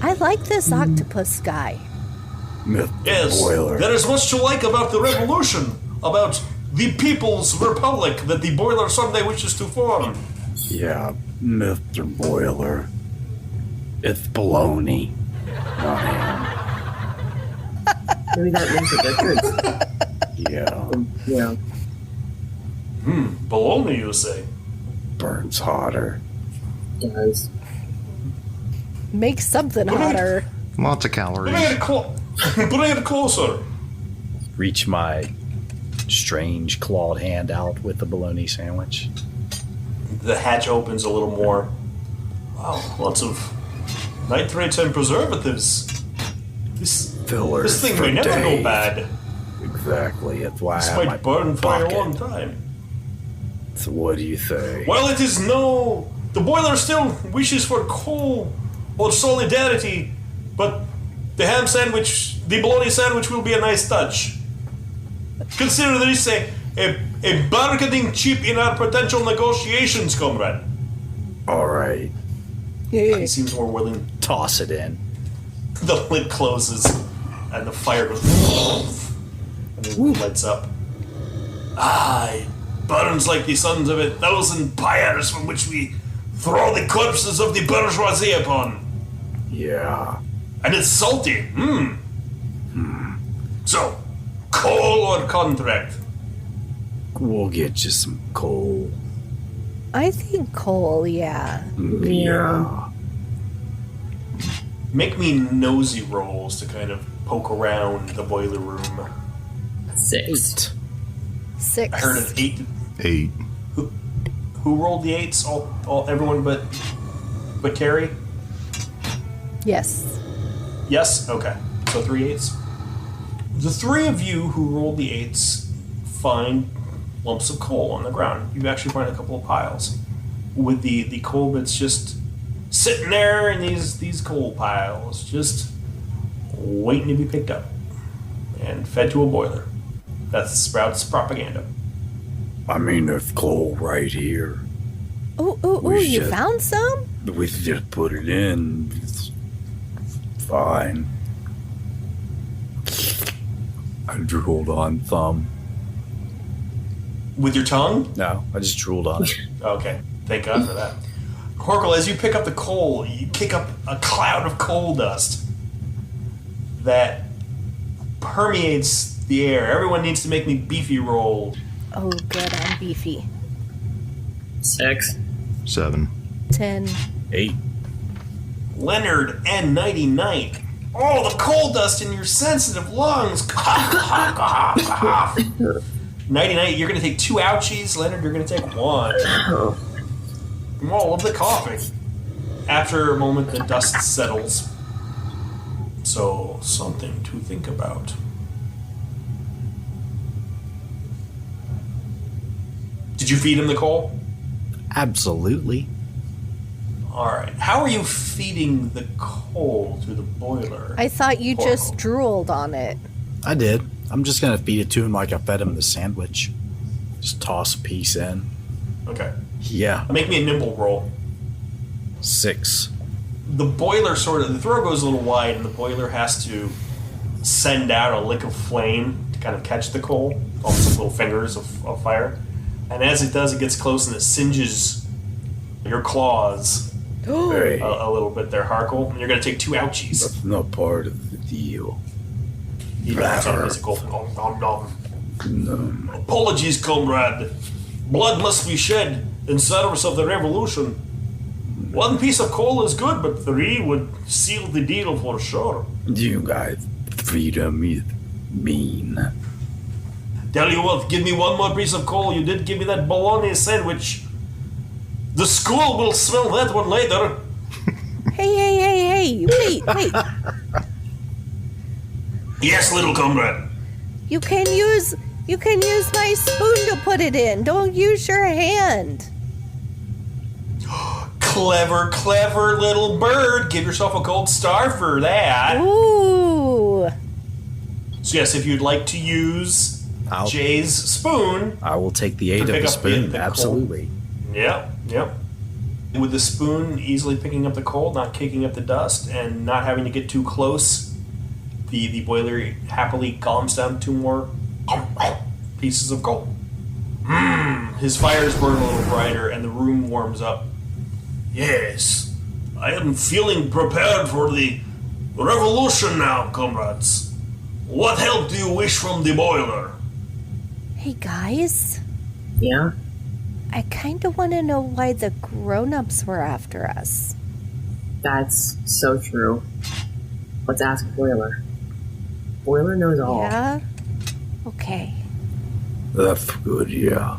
I like this octopus guy. Yes, Boiler. there is much to like about the revolution, about the People's Republic that the boiler someday wishes to form. Yeah, Mr. Boiler. It's baloney, not ham. Maybe that makes a difference. Yeah, Yeah. Bologna, you say? burns hotter. Does. Make something hotter. Lots of calories. Bring it closer. Reach my strange clawed hand out with the bologna sandwich. The hatch opens a little more. Wow, lots of nitrates and preservatives. This Fillers thing for may never days. go bad. Exactly, that's why This I have my might burn for a pocket. long time. So what do you say? Well, it is no... The boiler still wishes for coal or solidarity, but the ham sandwich, the bologna sandwich will be a nice touch. Consider this a bargaining chip in our potential negotiations, comrade. Alright. He seems more willing. Toss it in. The lid closes, and the fire goes... and it lights up. It burns like the sons of 1,000 pyres from which we throw the corpses of the bourgeoisie upon. Yeah. And it's salty. So, coal or contract? We'll get you some coal. I think coal, yeah. Yeah. Make me nosy rolls to kind of poke around the boiler room. 6. 6. I heard an 8. 8. Who rolled the 8s? All everyone but Carri? Yes. Yes? Okay. So 3 8s. The 3 of you who rolled the 8s find lumps of coal on the ground. You actually find a couple of piles with the coal bits just sitting there in these coal piles, just waiting to be picked up and fed to a boiler. That's Sprout's propaganda. I mean, there's coal right here. Ooh, We you should- found some? We should just put it in. It's fine. I drooled on thumb. With your tongue? No, I just drooled on it. Okay, thank God for that. Harkle, as you pick up the coal, you kick up a cloud of coal dust that permeates the air. Everyone needs to make me beefy roll. Oh, good, I'm beefy. 6. 7. 10. 8. Leonard and Nighty Night. Oh, the coal dust in your sensitive lungs. Cough, cough, cough, cough. Nighty Night, you're going to take 2 ouchies. Leonard, you're going to take 1. From all of the coughing. After a moment, the dust settles. So, something to think about. Did you feed him the coal? Absolutely. Alright. How are you feeding the coal to the boiler? I thought you Horrible. just drooled on it. I did. I'm just gonna feed it to him like I fed him the sandwich. Just toss a piece in. Okay. Yeah. Make me a nimble roll. 6. The boiler the throw goes a little wide, and the boiler has to send out a lick of flame to kind of catch the coal, almost like little fingers of fire. And as it does, it gets close and it singes your claws Hey, a little bit there, Harkle. And you're going to take 2 ouchies. that's not part of the deal. Even though it's unphysical. Nom, nom, nom. Apologies, comrade. Blood must be shed in service of the revolution. 1 piece of coal is good, but 3 would seal the deal for sure. You guys, freedom is mean. Tell you what, give me 1 more piece of coal. You did give me that bologna sandwich. The school will smell that one later. Hey, wait. Yes, little comrade. You can use my spoon to put it in. Don't use your hand. Clever little bird. Give yourself a gold star for that. Ooh. So yes, if you'd like to use Jay's spoon. I will take the aid of pick the up spoon. the Absolutely. Yep. With the spoon easily picking up the coal, not kicking up the dust, and not having to get too close, the boiler happily calms down 2 more pieces of coal. His fires burn a little brighter, and the room warms up. Yes, I am feeling prepared for the revolution now, comrades. What help do you wish from the boiler? Hey, guys. Yeah? I kind of want to know why the grown-ups were after us. That's so true. Let's ask Boiler. Boiler knows all. Yeah? Okay. That's good, yeah.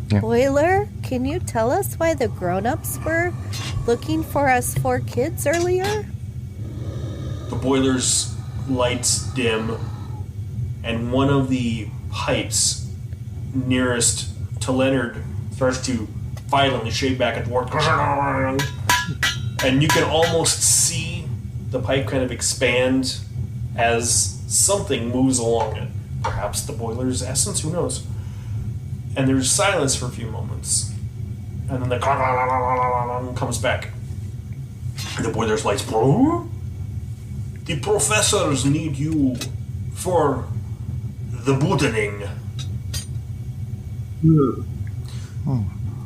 Boiler, can you tell us why the grown-ups were looking for us 4 kids earlier? The boiler's lights dim, and one of the pipes nearest to Leonard starts to violently shake back and forth. And you can almost see the pipe kind of expand as something moves along it. Perhaps the boiler's essence, who knows? And there's silence for a few moments. And then the comes back. And the boiler's lights. The professors need you for the bootening.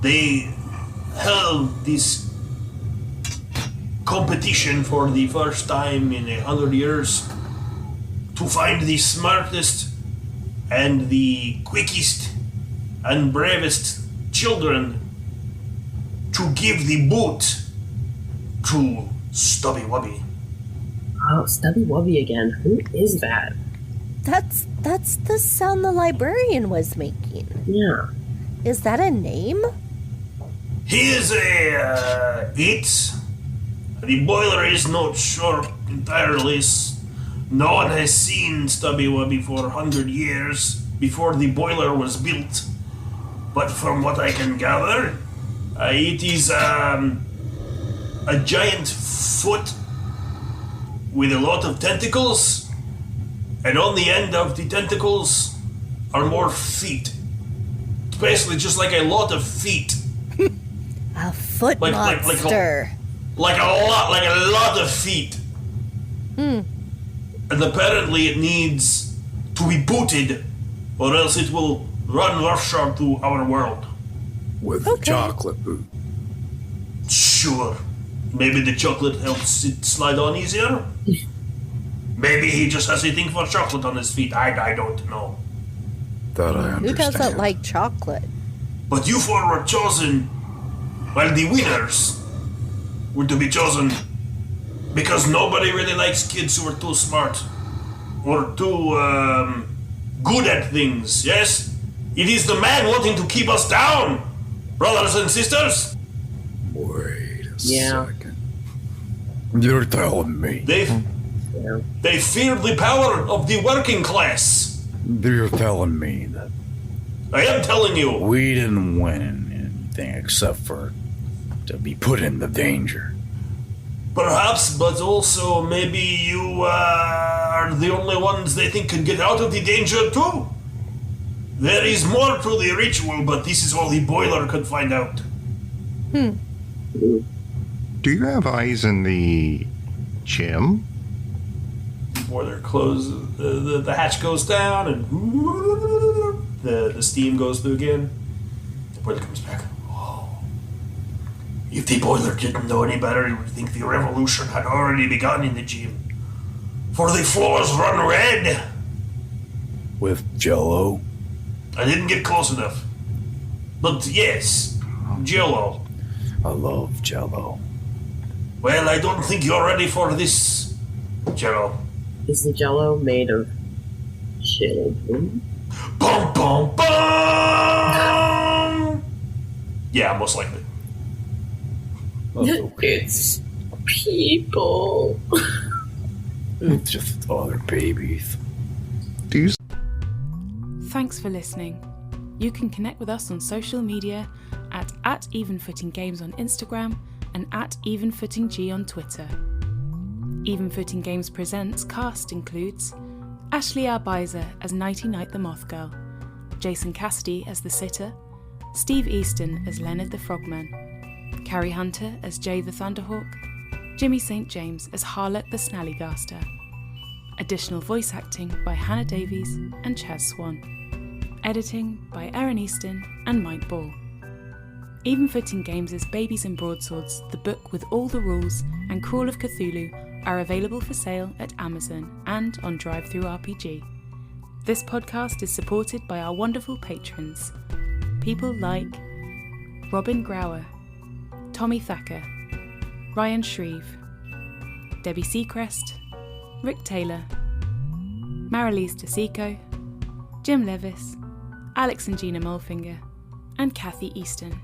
They held this competition for the first time in 100 years to find the smartest and the quickest and bravest children to give the boot to Stubby Wubby. Oh, Stubby Wubby again. Who is that? That's the sound the librarian was making. Yeah. Is that a name? He is it. The boiler is not sure entirely. No one has seen Stubby Wubby for 100 years before the boiler was built. But from what I can gather, it is a giant foot with a lot of tentacles, and on the end of the tentacles are more feet. It's basically just like a lot of feet. A foot Like monster. Like a lot of feet. And apparently it needs to be booted, or else it will run roughshod through our world. With the chocolate boot. Sure. Maybe the chocolate helps it slide on easier? Maybe he just has a thing for chocolate on his feet. I don't know. That I understand. Who doesn't like chocolate? But you four were chosen, well, the winners were to be chosen because nobody really likes kids who are too smart or too good at things, yes? It is the man wanting to keep us down, brothers and sisters. Wait a second. You're telling me. They feared the power of the working class. You're telling me that I am telling you. we didn't win anything except for to be put into danger. Perhaps, but also maybe you are the only ones they think can get out of the danger too. There is more to the ritual, but this is all the boiler could find out. Do you have eyes in the gym? boiler closes, the hatch goes down, and the steam goes through again. The boiler comes back. Oh. If the boiler didn't know any better, he would think the revolution had already begun in the gym. For the floors run red. With Jello? I didn't get close enough. But yes, Jello. I love Jello. Well, I don't think you're ready for this, Jello. Is the Jello made of children? Bum, bum, bum! Yeah, most likely. It's people. It's just other babies. Thanks for listening. You can connect with us on social media at @EvenFootingGames on Instagram and @EvenFootingG on Twitter. Even Footing Games Presents cast includes Ashley Arbaiza as Nighty the Mothgirl, Jason Cassidy as the Sitter, Steve Easton as Leonard the Frogman, Carri Hunter as Jay the Thunderhawk, Jimmy St. James as Harkle the Snallygaster. Additional voice acting by Hannah Davies and Chaz Swan. Editing by Aaryn Easton and Mike Ball. Even Footing Games' Babies and Broadswords, the book with all the rules, and Call of Cthulhu are available for sale at Amazon and on DriveThruRPG. This podcast is supported by our wonderful patrons. People like Robin Grauer, Tommy Thacker, Ryan Shreve, Debbie Seacrest, Rick Taylor, Marilise DeSico, Jim Levis, Alex and Gina Mulfinger, and Kathy Easton.